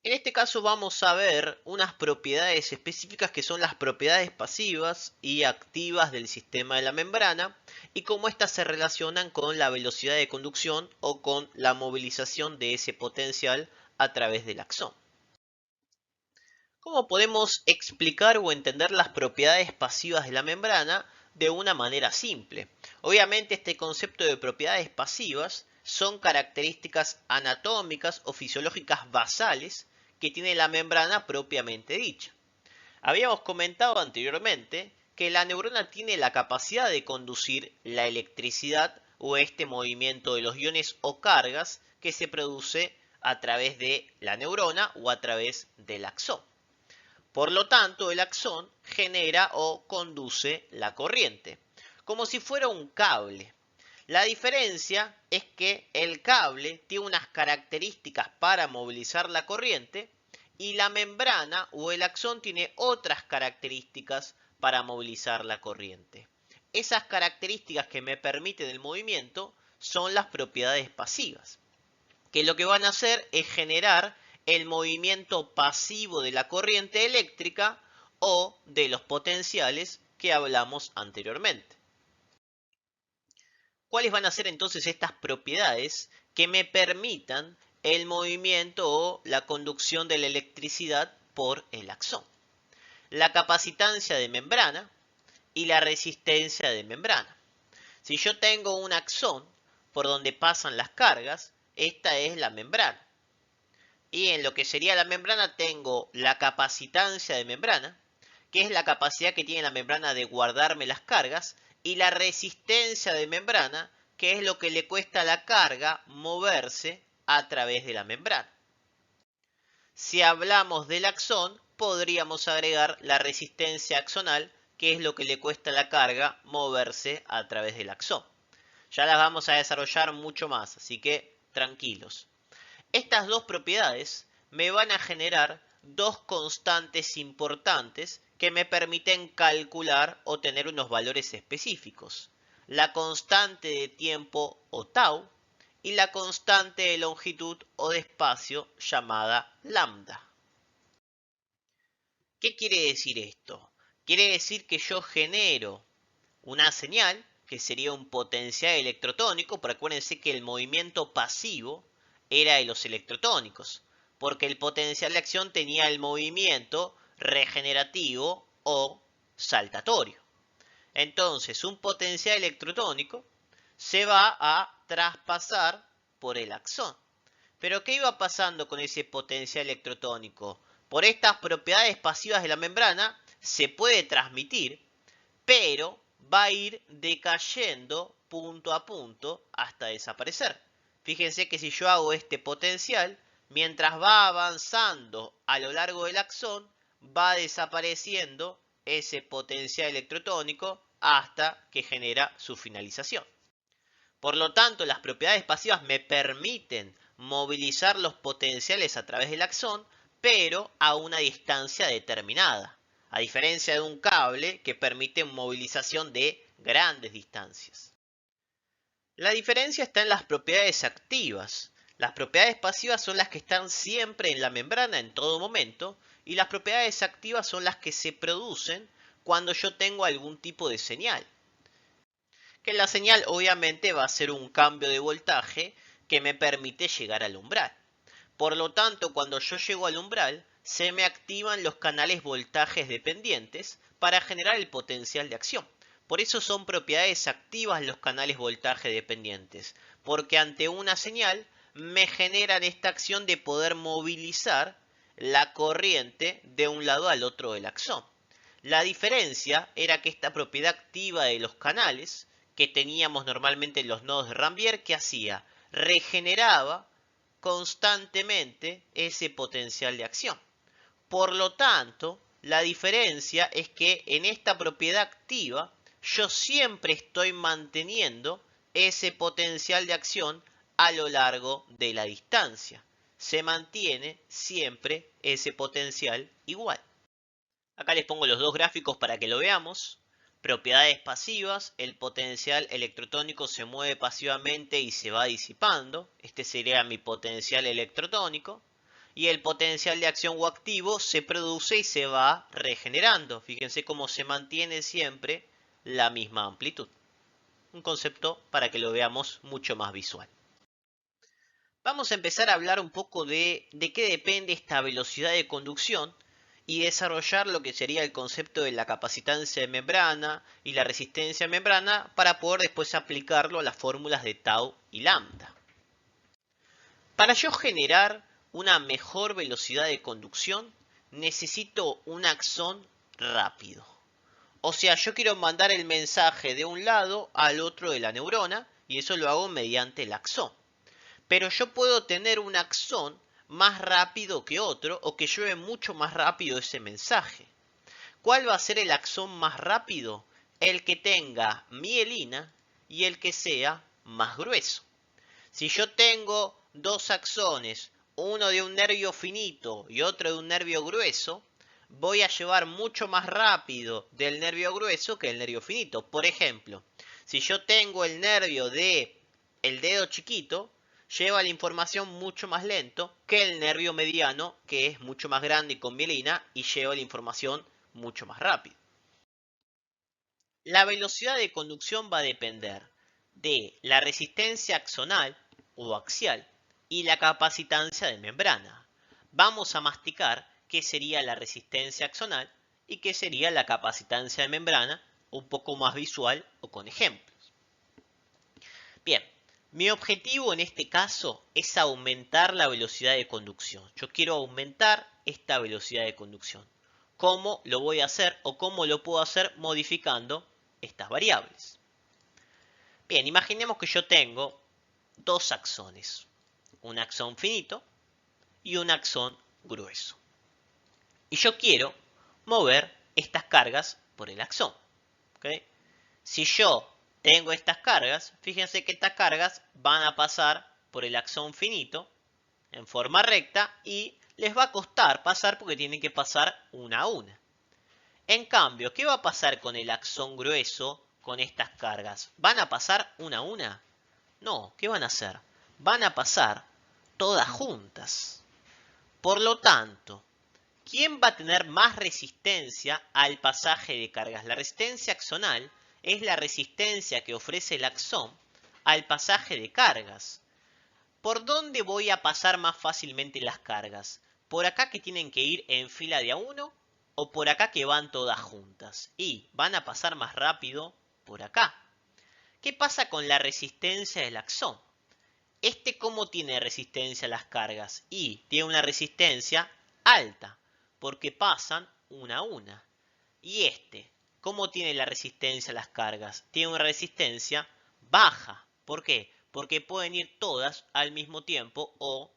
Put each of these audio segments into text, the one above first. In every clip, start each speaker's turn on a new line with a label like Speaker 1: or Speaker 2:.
Speaker 1: En este caso vamos a ver unas propiedades específicas que son las propiedades pasivas y activas del sistema de la membrana y cómo éstas se relacionan con la velocidad de conducción o con la movilización de ese potencial a través del axón. ¿Cómo podemos explicar o entender las propiedades pasivas de la membrana de una manera simple? Obviamente este concepto de propiedades pasivas son características anatómicas o fisiológicas basales que tiene la membrana propiamente dicha. Habíamos comentado anteriormente que la neurona tiene la capacidad de conducir la electricidad o este movimiento de los iones o cargas que se produce a través de la neurona o a través del axón. Por lo tanto, el axón genera o conduce la corriente, como si fuera un cable. La diferencia es que el cable tiene unas características para movilizar la corriente y la membrana o el axón tiene otras características para movilizar la corriente. Esas características que me permiten el movimiento son las propiedades pasivas, que lo que van a hacer es generar el movimiento pasivo de la corriente eléctrica o de los potenciales que hablamos anteriormente. ¿Cuáles van a ser entonces estas propiedades que me permitan el movimiento o la conducción de la electricidad por el axón? La capacitancia de membrana y la resistencia de membrana. Si yo tengo un axón por donde pasan las cargas, esta es la membrana. Y en lo que sería la membrana tengo la capacitancia de membrana, que es la capacidad que tiene la membrana de guardarme las cargas, y la resistencia de membrana, que es lo que le cuesta a la carga moverse a través de la membrana. Si hablamos del axón, podríamos agregar la resistencia axonal, que es lo que le cuesta a la carga moverse a través del axón. Ya las vamos a desarrollar mucho más, así que tranquilos. Estas dos propiedades me van a generar dos constantes importantes que me permiten calcular o tener unos valores específicos. La constante de tiempo o tau y la constante de longitud o de espacio llamada lambda. ¿Qué quiere decir esto? Quiere decir que yo genero una señal, que sería un potencial electrotónico, pero acuérdense que el movimiento pasivo era de los electrotónicos, porque el potencial de acción tenía el movimiento regenerativo o saltatorio. Entonces, un potencial electrotónico se va a traspasar por el axón. Pero ¿qué iba pasando con ese potencial electrotónico? Por estas propiedades pasivas de la membrana se puede transmitir, pero va a ir decayendo punto a punto hasta desaparecer. Fíjense que si yo hago este potencial, mientras va avanzando a lo largo del axón, va desapareciendo ese potencial electrotónico hasta que genera su finalización. Por lo tanto, las propiedades pasivas me permiten movilizar los potenciales a través del axón, pero a una distancia determinada, a diferencia de un cable que permite movilización de grandes distancias. La diferencia está en las propiedades activas. Las propiedades pasivas son las que están siempre en la membrana en todo momento, y las propiedades activas son las que se producen cuando yo tengo algún tipo de señal. Que la señal obviamente va a ser un cambio de voltaje que me permite llegar al umbral. Por lo tanto, cuando yo llego al umbral, se me activan los canales voltajes dependientes para generar el potencial de acción. Por eso son propiedades activas los canales voltaje dependientes, porque ante una señal me generan esta acción de poder movilizar la corriente de un lado al otro del axón. La diferencia era que esta propiedad activa de los canales que teníamos normalmente en los nodos de Rambier, ¿qué hacía? Regeneraba constantemente ese potencial de acción. Por lo tanto, la diferencia es que en esta propiedad activa yo siempre estoy manteniendo ese potencial de acción a lo largo de la distancia. Se mantiene siempre ese potencial igual. Acá les pongo los dos gráficos para que lo veamos. Propiedades pasivas, el potencial electrotónico se mueve pasivamente y se va disipando. Este sería mi potencial electrotónico. y el potencial de acción o activo se produce y se va regenerando. Fíjense cómo se mantiene siempre la misma amplitud. Un concepto para que lo veamos mucho más visual. Vamos a empezar a hablar un poco de qué depende esta velocidad de conducción y desarrollar lo que sería el concepto de la capacitancia de membrana y la resistencia de membrana para poder después aplicarlo a las fórmulas de tau y lambda. Para yo generar una mejor velocidad de conducción, necesito un axón rápido. O sea, yo quiero mandar el mensaje de un lado al otro de la neurona y eso lo hago mediante el axón. Pero yo puedo tener un axón más rápido que otro o que lleve mucho más rápido ese mensaje. ¿Cuál va a ser el axón más rápido? El que tenga mielina y el que sea más grueso. Si yo tengo dos axones, uno de un nervio finito y otro de un nervio grueso, voy a llevar mucho más rápido del nervio grueso que el nervio finito. Por ejemplo, si yo tengo el nervio del dedo chiquito, lleva la información mucho más lento que el nervio mediano, que es mucho más grande y con mielina, y lleva la información mucho más rápido. La velocidad de conducción va a depender de la resistencia axonal o axial y la capacitancia de membrana. Vamos a masticar qué sería la resistencia axonal y qué sería la capacitancia de membrana, un poco más visual o con ejemplos. Bien, mi objetivo en este caso es aumentar la velocidad de conducción. Yo quiero aumentar esta velocidad de conducción. ¿Cómo lo voy a hacer o cómo lo puedo hacer modificando estas variables? Bien, imaginemos que yo tengo dos axones, un axón finito y un axón grueso. Y yo quiero mover estas cargas por el axón. ¿Okay? Si yo tengo estas cargas, fíjense que estas cargas van a pasar por el axón finito en forma recta y les va a costar pasar porque tienen que pasar una a una. En cambio, ¿qué va a pasar con el axón grueso con estas cargas? ¿Van a pasar una a una? No, ¿qué van a hacer? Van a pasar todas juntas. Por lo tanto, ¿quién va a tener más resistencia al pasaje de cargas? La resistencia axonal es la resistencia que ofrece el axón al pasaje de cargas. ¿Por dónde voy a pasar más fácilmente las cargas? ¿Por acá que tienen que ir en fila de a uno? ¿O por acá que van todas juntas? Y van a pasar más rápido por acá. ¿Qué pasa con la resistencia del axón? ¿Cómo tiene resistencia a las cargas? Y tiene una resistencia alta, porque pasan una a una. Y ¿cómo tiene la resistencia a las cargas? Tiene una resistencia baja. ¿Por qué? Porque pueden ir todas al mismo tiempo o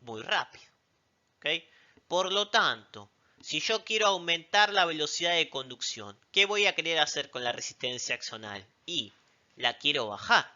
Speaker 1: muy rápido. ¿Okay? Por lo tanto, si yo quiero aumentar la velocidad de conducción, ¿qué voy a querer hacer con la resistencia axonal? Y la quiero bajar.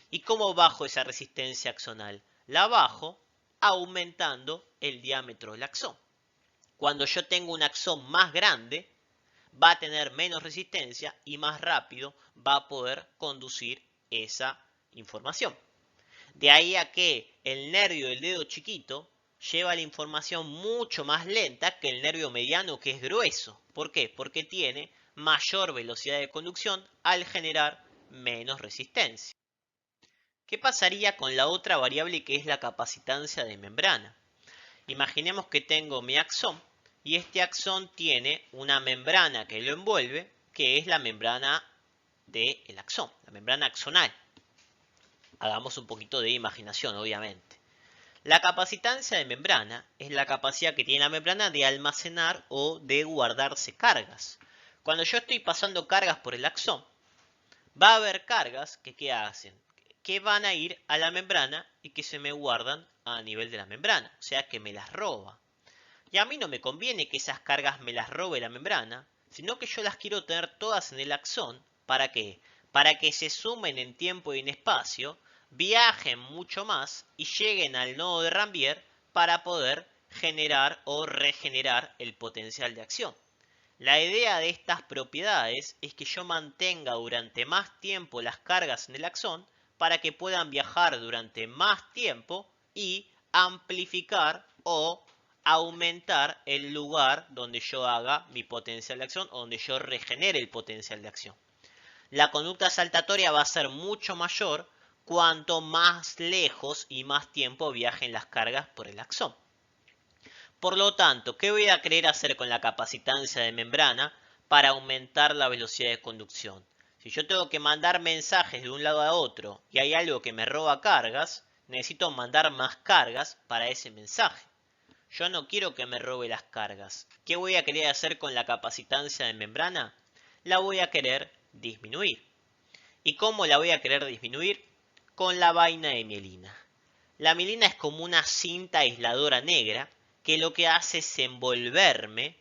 Speaker 1: ¿Y cómo bajo esa resistencia axonal? La bajo aumentando el diámetro del axón. Cuando yo tengo un axón más grande, va a tener menos resistencia y más rápido va a poder conducir esa información. De ahí a que el nervio del dedo chiquito lleva la información mucho más lenta que el nervio mediano, que es grueso. ¿Por qué? Porque tiene mayor velocidad de conducción al generar menos resistencia. ¿Qué pasaría con la otra variable que es la capacitancia de membrana? Imaginemos que tengo mi axón y este axón tiene una membrana que lo envuelve, que es la membrana del axón, la membrana axonal. Hagamos un poquito de imaginación, obviamente. La capacitancia de membrana es la capacidad que tiene la membrana de almacenar o de guardarse cargas. Cuando yo estoy pasando cargas por el axón, va a haber cargas que ¿qué hacen? Que van a ir a la membrana y que se me guardan a nivel de la membrana, o sea que me las roba. Y a mí no me conviene que esas cargas me las robe la membrana, sino que yo las quiero tener todas en el axón. ¿Para qué? Para que se sumen en tiempo y en espacio, viajen mucho más y lleguen al nodo de Rambier para poder generar o regenerar el potencial de acción. La idea de estas propiedades es que yo mantenga durante más tiempo las cargas en el axón para que puedan viajar durante más tiempo y amplificar o aumentar el lugar donde yo haga mi potencial de acción o donde yo regenere el potencial de acción. La conducta saltatoria va a ser mucho mayor cuanto más lejos y más tiempo viajen las cargas por el axón. Por lo tanto, ¿qué voy a querer hacer con la capacitancia de membrana para aumentar la velocidad de conducción? Si yo tengo que mandar mensajes de un lado a otro y hay algo que me roba cargas, necesito mandar más cargas para ese mensaje. Yo no quiero que me robe las cargas. ¿Qué voy a querer hacer con la capacitancia de membrana? La voy a querer disminuir. ¿Y cómo la voy a querer disminuir? Con la vaina de mielina. La mielina es como una cinta aisladora negra que lo que hace es envolverme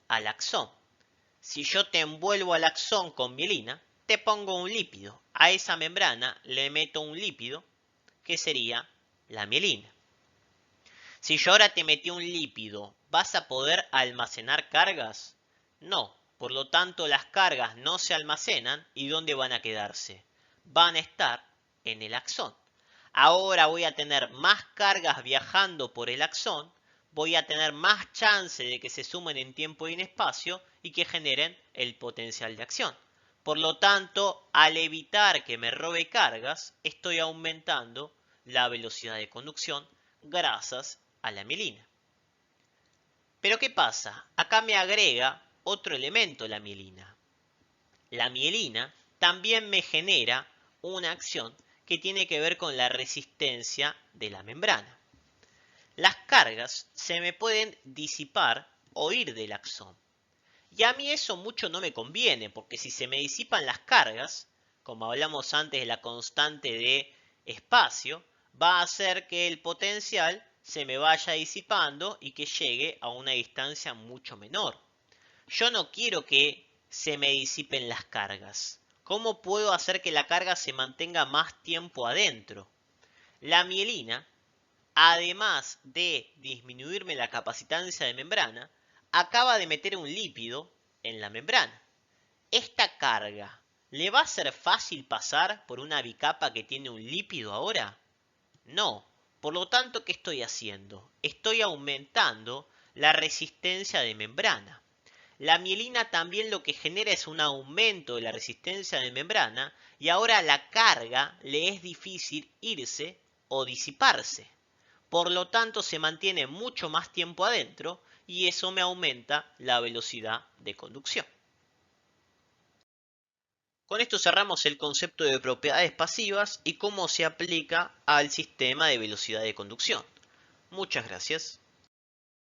Speaker 1: al axón. Si yo te envuelvo al axón con mielina, te pongo un lípido. A esa membrana le meto un lípido que sería la mielina. Si yo ahora te metí un lípido, ¿vas a poder almacenar cargas? No. Por lo tanto, las cargas no se almacenan. ¿Y dónde van a quedarse? Van a estar en el axón. Ahora voy a tener más cargas viajando por el axón. Voy a tener más chance de que se sumen en tiempo y en espacio y que generen el potencial de acción. Por lo tanto, al evitar que me robe cargas, estoy aumentando la velocidad de conducción gracias a la mielina. Pero ¿qué pasa? Acá me agrega otro elemento la mielina. La mielina también me genera una acción que tiene que ver con la resistencia de la membrana. Las cargas se me pueden disipar o ir del axón. Y a mí eso mucho no me conviene, porque si se me disipan las cargas, como hablamos antes de la constante de espacio, va a hacer que el potencial se me vaya disipando y que llegue a una distancia mucho menor. Yo no quiero que se me disipen las cargas. ¿Cómo puedo hacer que la carga se mantenga más tiempo adentro? La mielina, además de disminuirme la capacitancia de membrana, acaba de meter un lípido en la membrana. ¿Esta carga le va a ser fácil pasar por una bicapa que tiene un lípido ahora? No. Por lo tanto, ¿qué estoy haciendo? Estoy aumentando la resistencia de membrana. La mielina también lo que genera es un aumento de la resistencia de membrana y ahora la carga le es difícil irse o disiparse. Por lo tanto, se mantiene mucho más tiempo adentro y eso me aumenta la velocidad de conducción. Con esto cerramos el concepto de propiedades pasivas y cómo se aplica al sistema de velocidad de conducción. Muchas gracias.